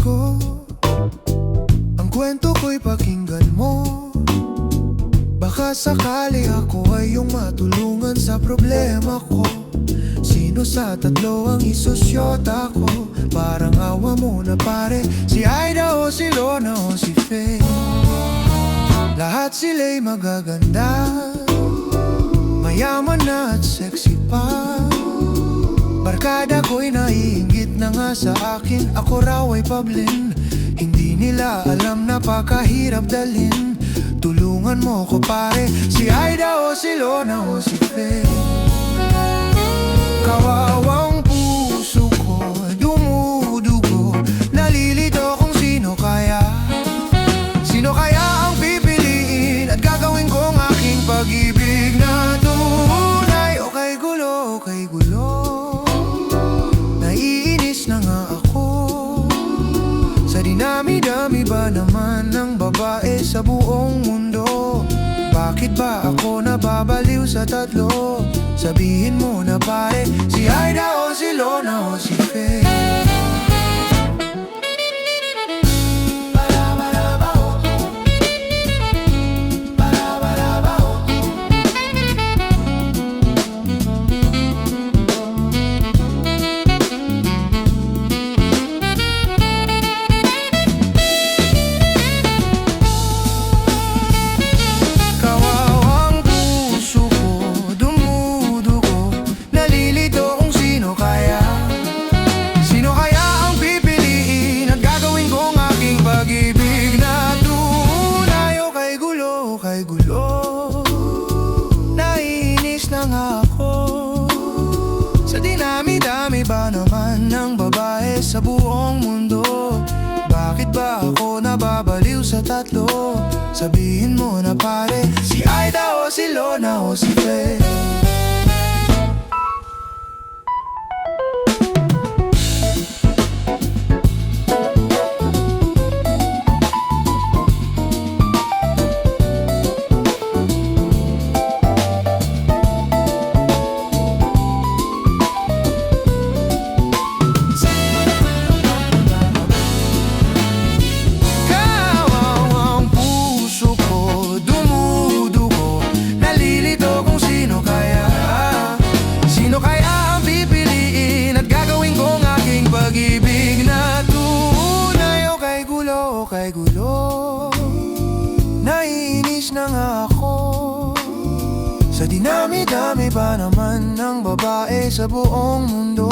ko, ang kwento ko'y pakinggan mo. Baka sakali ako ay iyong matulungan sa problema ko. Sino sa tatlo ang isusyota ko? Parang awa mo na pare, si Aida o si Lona o si Faye. Lahat sila'y magaganda, mayaman na at sexy pa. Barkada ko'y naiinggit na nga sa akin, ako raw ay pablin. Hindi nila alam na pakahirap dalhin. Tulungan mo ko pare, si Aida o si Lona o si Faye. Kawawang puso ko, dumudugo, nalilito kung sino kaya. Sino kaya ang pipiliin at gagawin kong aking pag-ibig na tunay? Okay gulo, okay gulo, naiinis na nga ako. Sa dinami-dami ba naman ng babae sa buong mundo? Bakit ba ako nababaliw sa tatlo? Sabihin mo na pare, si Aida o si Lona o si Faye. Kay gulo, naiinis na nga ako. Sa dinami-dami ba naman ng babae sa buong mundo? Bakit ba ako nababaliw sa tatlo? Sabihin mo na pare, si Aida o si Lona o si Faye. Pag-ibig na tunay, okay gulo, okay gulo, naiinis na nga ako. Sa dinami-dami ba naman ng babae sa buong mundo?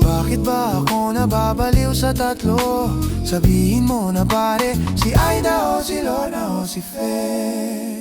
Bakit ba ako nababaliw sa tatlo? Sabihin mo na pare, si Aida o si Lona o si Faye.